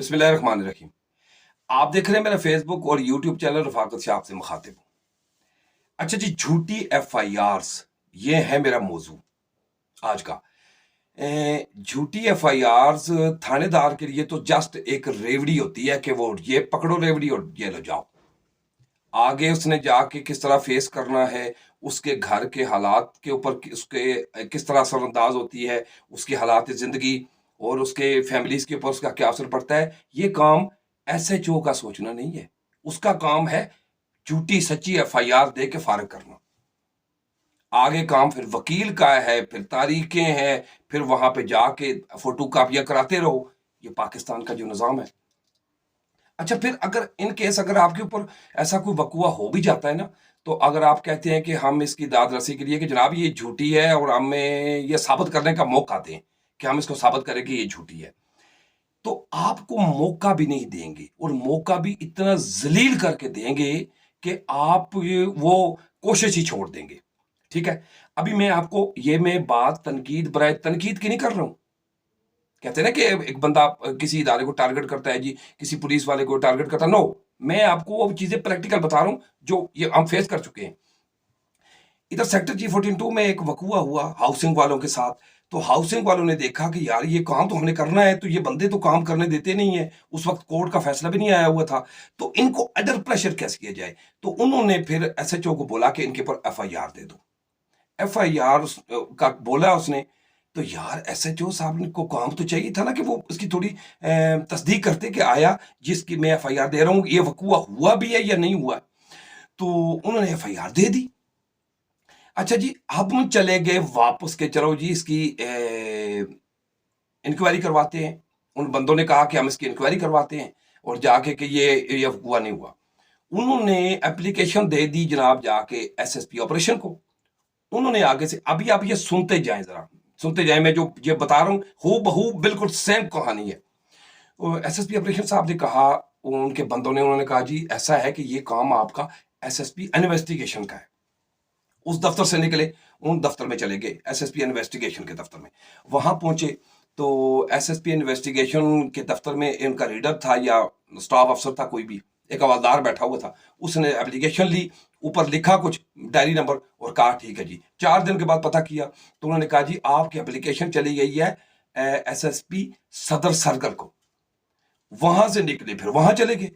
बिस्मिल्लाहिर्रहमानिर्रहीम। आप देख रहे हैं मेरा फेसबुक और यूट्यूब चैनल रफाकत से आपसे मुखातिब हूँ। अच्छा जी, झूठी एफआईआर्स, ये है मेरा मौजू आज का। झूठी एफआईआर्स थानेदार के लिए तो जस्ट एक रेवड़ी होती है कि वो ये पकड़ो रेवड़ी और ये लो जाओ। आगे उसने जाके किस तरह फेस करना है, उसके घर के हालात के ऊपर उसके किस तरह असरअंदाज होती है, उसकी हालात ज़िंदगी और उसके फैमिलीज़ के ऊपर उसका क्या असर पड़ता है, ये काम एसएचओ का सोचना नहीं है। उसका काम है झूठी सच्ची एफआईआर दे के फारिग करना। आगे काम फिर वकील का है, फिर तारीखें हैं, फिर वहां पे जाके फोटो कापियां कराते रहो। ये पाकिस्तान का जो निज़ाम है। अच्छा, फिर अगर इन केस अगर आपके ऊपर ऐसा कोई वक़ुआ हो भी जाता है ना, तो अगर आप कहते हैं कि हम इसकी दाद रसी के लिए कि जनाब ये झूठी है और हमें ये साबित करने का मौका दें कि हम इसको साबित करें कि ये झूठी है, तो आपको मौका भी नहीं देंगे और मौका भी इतना ज़लील करके देंगे कि आप वो कोशिश ही छोड़ देंगे। ठीक है? अभी मैं आपको मैं बात तनकीद बराए तनकीद की नहीं कर रहा हूँ। कहते हैं ना कि एक बंदा किसी इदारे को टारगेट करता है जी, किसी पुलिस वाले को टारगेट करता है। नो, मैं आपको वो चीजें प्रैक्टिकल बता रहा हूं जो ये हम फेस कर चुके हैं। इधर सेक्टर G42 में एक वकूआ हुआ हाउसिंग वालों के साथ। तो हाउसिंग वालों ने देखा कि यार ये काम तो हमने करना है, तो ये बंदे तो काम करने देते नहीं है। उस वक्त कोर्ट का फैसला भी नहीं आया हुआ था, तो इनको अंडर प्रेशर कैसे किया जाए। तो उन्होंने फिर एसएचओ को बोला कि इनके ऊपर एफआईआर दे दो। एफआईआर का बोला उसने, तो यार एसएचओ साहब को काम तो चाहिए था ना कि वो उसकी थोड़ी तस्दीक करते कि आया जिसकी मैं एफआईआर दे रहा हूँ ये वकूआ हुआ भी है या नहीं हुआ। तो उन्होंने एफआईआर दे दी। अच्छा जी, हम चले गए वापस के, चलो जी इसकी इंक्वायरी करवाते हैं। उन बंदों ने कहा कि हम इसकी इंक्वायरी करवाते हैं और जाके कि ये वकूआ नहीं हुआ। उन्होंने एप्लीकेशन दे दी जनाब जाके एसएसपी ऑपरेशन को। उन्होंने आगे से, अभी आप ये सुनते जाएं, जरा सुनते जाएं, मैं जो ये बता रहा हूं हूँ बहू बिल्कुल सेम कहानी है। एसएसपी ऑपरेशन साहब ने कहा, उनके बंदों ने, उन्होंने कहा जी ऐसा है कि ये काम आपका एसएसपी इन्वेस्टिगेशन का है। उस दफ्तर से निकले, उन दफ्तर में चले गए, एसएसपी इन्वेस्टिगेशन के दफ्तर में। वहां पहुंचे तो एसएसपी इन्वेस्टिगेशन के दफ्तर में इनका रीडर था या स्टाफ अफसर था, कोई भी एक हवलदार बैठा हुआ था। उसने एप्लीकेशन ली, ऊपर लिखा कुछ डायरी नंबर और कहा ठीक है जी। 4 दिन के बाद पता किया तो उन्होंने कहा जी आपकी एप्लीकेशन चली गई है एसएसपी सदर सर्कल को। वहां से निकले, फिर वहां चले गए।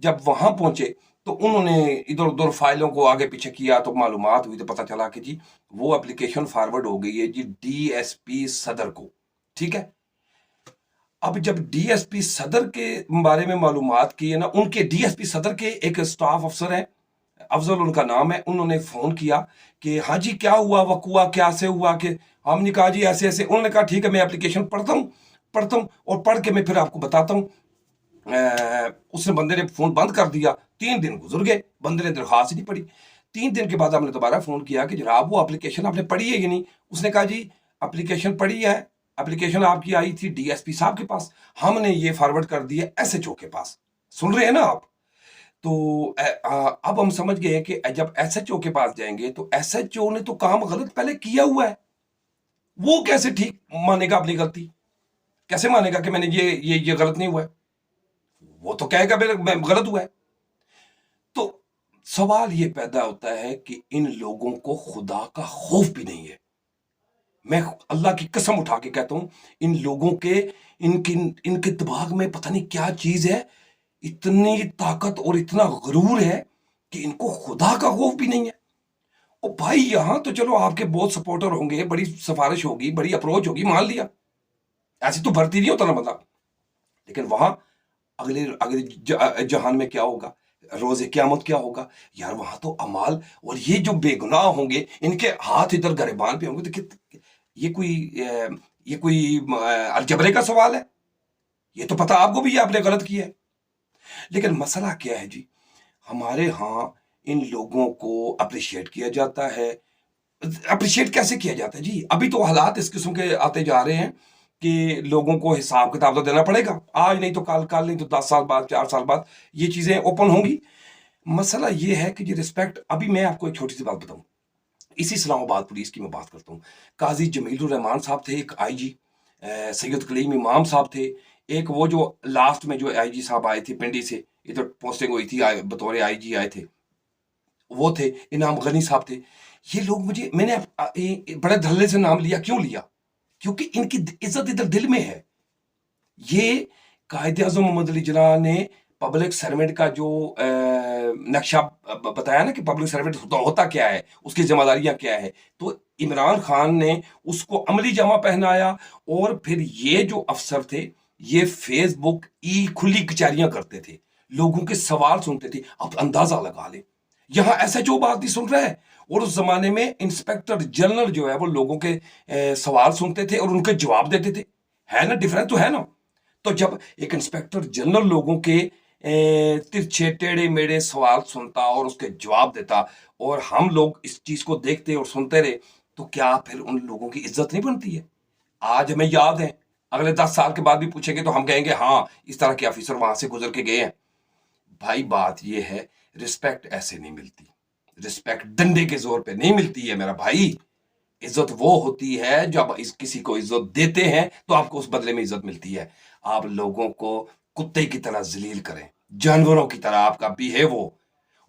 जब वहां पहुंचे तो उन्होंने इधर उधर फाइलों को आगे पीछे किया तो मालूमात हुई, तो पता चला कि जी वो एप्लीकेशन फॉरवर्ड हो गई है जी डीएसपी सदर को। ठीक है? अब जब डीएसपी सदर के बारे में मालूमात की है ना, उनके डीएसपी सदर के एक स्टाफ अफसर है, अफजल उनका नाम है, उन्होंने फोन किया कि हाँ जी क्या हुआ, वकूआ क्या से हुआ, कि हमने कहा जी ऐसे ऐसे। उन्होंने कहा ठीक है मैं एप्लीकेशन पढ़ता हूँ और पढ़ के मैं फिर आपको बताता हूँ। उसने बंदे ने फोन बंद कर दिया। 3 दिन गुजर गए, बंदे ने दरखास्त नहीं पढ़ी। 3 दिन के बाद हमने दोबारा फोन किया कि जनाब वो एप्लीकेशन आपने पढ़ी है कि नहीं। उसने कहा जी एप्लीकेशन पढ़ी है, एप्लीकेशन आपकी आई थी डीएसपी साहब के पास, हमने ये फॉरवर्ड कर दिया एसएचओ के पास। सुन रहे हैं ना आप? तो अब हम समझ गए कि जब एसएचओ के पास जाएंगे तो एसएचओ ने तो काम गलत पहले किया हुआ है, वो कैसे ठीक मानेगा अपनी गलती? कैसे मानेगा कि मैंने ये गलत नहीं हुआ है? वो तो कहेगा मेरा गलत हुआ है। तो सवाल ये पैदा होता है कि इन लोगों को खुदा का खौफ भी नहीं है। मैं अल्लाह की कसम उठा के कहता हूं, इन लोगों के इनके इनके दिमाग में पता नहीं क्या चीज है, इतनी ताकत और इतना गरूर है कि इनको खुदा का खौफ भी नहीं है। ओ भाई, यहां तो चलो आपके बहुत सपोर्टर होंगे, बड़ी सिफारिश होगी, बड़ी अप्रोच होगी, मान लिया, ऐसी तो भर्ती नहीं होता ना बंदा। लेकिन वहां अगले अगले जहान में क्या होगा, रोजे क्यामत क्या होगा यार? वहां तो अमाल और ये जो बेगुनाह होंगे इनके हाथ इधर गरेबान पे होंगे। तो ये कोई अलजबरे का सवाल है? ये तो पता आपको भी आपने गलत किया है। लेकिन मसला क्या है जी, हमारे यहाँ इन लोगों को अप्रिशिएट किया जाता है। अप्रिशिएट कैसे किया जाता है जी? अभी तो हालात इस किस्म के आते जा रहे हैं कि लोगों को हिसाब किताब तो देना पड़ेगा, आज नहीं तो कल, कल नहीं तो 10 साल बाद, 4 साल बाद ये चीजें ओपन होंगी। मसला ये है कि जी रिस्पेक्ट, अभी मैं आपको एक छोटी सी बात बताऊं, इसी इस्लामाबाद पुलिस की मैं बात करता हूँ। काजी जमीलुर रहमान साहब थे, एक आईजी, सैयद कलीम इमाम साहब थे, ایک وہ جو لاسٹ میں جو آئی جی صاحب آئے تھے پنڈی سے ادھر پوسٹنگ ہوئی تھی بطور آئی جی آئے تھے، وہ تھے انعام غنی صاحب تھے. یہ لوگ میں نے بڑے دھلے سے نام لیا. کیوں لیا؟ کیونکہ ان کی عزت ادھر دل میں ہے. یہ قائد اعظم محمد علی جناح نے پبلک سرونٹ کا جو نقشہ بتایا نا کہ پبلک سرونٹ ہوتا کیا ہے، اس کی ذمہ داریاں کیا ہے، تو عمران خان نے اس کو عملی جامہ پہنایا. اور پھر یہ جو افسر تھے یہ فیس بک کھلی کچہریاں کرتے تھے، لوگوں کے سوال سنتے تھے. اب اندازہ لگا لیں، یہاں ایسا جو بات نہیں سن رہا ہے، اور اس زمانے میں انسپیکٹر جنرل جو ہے وہ لوگوں کے سوال سنتے تھے اور ان کے جواب دیتے تھے. ہے نا ڈفرنس تو ہے نا. تو جب ایک انسپیکٹر جنرل لوگوں کے ترچھے ٹیڑے میڑے سوال سنتا اور اس کے جواب دیتا، اور ہم لوگ اس چیز کو دیکھتے اور سنتے رہے، تو کیا پھر ان لوگوں کی عزت نہیں بنتی ہے؟ آج ہمیں یاد ہے، اگلے 10 سال کے بعد بھی پوچھیں گے تو ہم کہیں گے ہاں اس طرح کے آفیسر وہاں سے گزر کے گئے ہیں. بھائی بات یہ ہے، رسپیکٹ ایسے نہیں ملتی، رسپیکٹ ڈنڈے کے زور پہ نہیں ملتی ہے میرا بھائی. عزت وہ ہوتی ہے جب کسی کو عزت دیتے ہیں تو آپ کو اس بدلے میں عزت ملتی ہے. آپ لوگوں کو کتے کی طرح ذلیل کریں، جانوروں کی طرح آپ کا بیہیو ہو،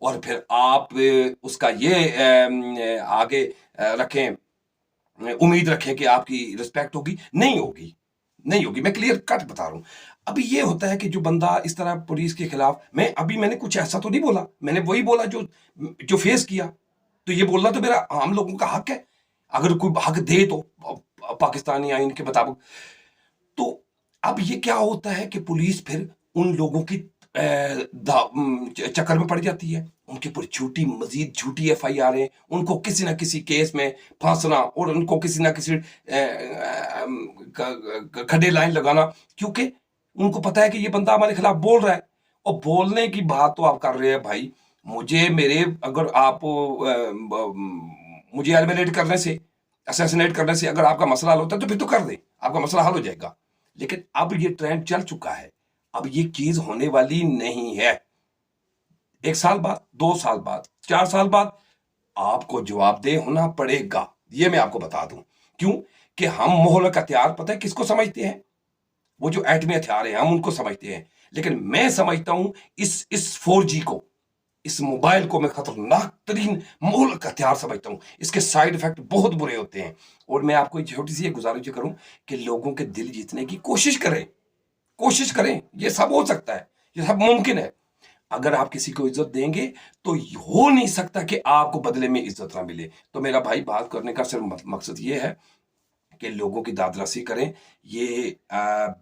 اور پھر آپ اس کا یہ آگے رکھیں، امید رکھیں کہ آپ کی رسپیکٹ ہوگی. نہیں ہوگی، نہیں ہوگی. میں کلیئر کٹ بتا رہا ہوں. ابھی یہ ہوتا ہے کہ جو بندہ اس طرح پولیس کے خلاف، میں نے کچھ ایسا تو نہیں بولا، میں نے وہی بولا جو فیس کیا. تو یہ بولنا تو میرا عام لوگوں کا حق ہے، اگر کوئی حق دے تو پاکستانی آئین کے مطابق. تو اب یہ کیا ہوتا ہے کہ پولیس پھر ان لوگوں کی چکر میں پڑ جاتی ہے، ان کے اوپر مزید جھوٹی ایف آئی آر ہیں، ان کو کسی نہ کسی کیس میں پھانسنا اور ان کو کسی نہ کسی کھڈے لائن لگانا، کیونکہ ان کو پتا ہے کہ یہ بندہ ہمارے خلاف بول رہا ہے. اور بولنے کی بات تو آپ کر رہے ہیں بھائی، اگر آپ مجھے ایلیمینیٹ کرنے سے، اسیسنیٹ کرنے سے اگر آپ کا مسئلہ حل ہوتا ہے تو پھر تو کر دیں، آپ کا مسئلہ حل ہو جائے گا. لیکن اب یہ ٹرینڈ چل چکا ہے، اب یہ چیز ہونے والی نہیں ہے. 1 سال بعد، 2 سال بعد، 4 سال بعد آپ کو جواب دہ ہونا پڑے گا. یہ میں آپ کو بتا دوں. کیوں کہ ہم مہلک ہتھیار پتہ ہے کس کو سمجھتے ہیں؟ وہ جو ایٹمی ہتھیار ہیں ہم ان کو سمجھتے ہیں. لیکن میں سمجھتا ہوں اس 4G کو، اس موبائل کو میں خطرناک ترین مہلک ہتھیار سمجھتا ہوں. اس کے سائیڈ افیکٹ بہت برے ہوتے ہیں. اور میں آپ کو چھوٹی سی گزارش کروں کہ لوگوں کے دل جیتنے کی کوشش کریں. یہ سب ہو سکتا ہے، یہ سب ممکن ہے. اگر آپ کسی کو عزت دیں گے تو ہو نہیں سکتا کہ آپ کو بدلے میں عزت نہ ملے. تو میرا بھائی بات کرنے کا صرف مقصد یہ ہے کہ لوگوں کی داد رسی کریں. یہ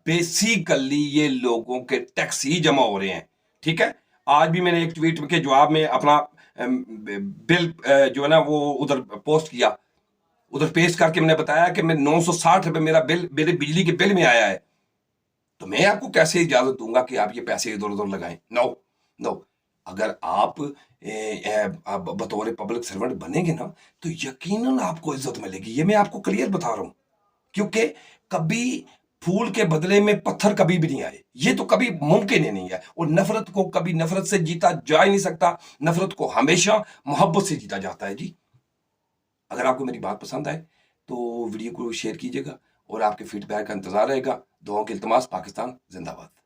بیسیکلی یہ لوگوں کے ٹیکس ہی جمع ہو رہے ہیں. ٹھیک ہے. آج بھی میں نے ایک ٹویٹ کے جواب میں اپنا بل جو ہے نا وہ ادھر پوسٹ کیا، ادھر پیش کر کے میں نے بتایا کہ میں 960 روپے میرا بل میرے بجلی کے بل میں آیا ہے. تو میں آپ کو کیسے اجازت دوں گا کہ آپ یہ پیسے ادھر ادھر لگائیں؟ نو. اگر آپ بطور پبلک سرونٹ بنیں گے نا تو یقیناً آپ کو عزت ملے گی. یہ میں آپ کو کلیئر بتا رہا ہوں. کیونکہ کبھی پھول کے بدلے میں پتھر کبھی بھی نہیں آئے، یہ تو کبھی ممکن ہی نہیں ہے. اور نفرت کو کبھی نفرت سے جیتا جا ہی نہیں سکتا. نفرت کو ہمیشہ محبت سے جیتا جاتا ہے. جی اگر آپ کو میری بات پسند آئے تو ویڈیو کو شیئر کیجیے گا، اور آپ کے فیڈ بیک کا انتظار رہے گا. دعاؤں کے التماس. پاکستان زندہ باد.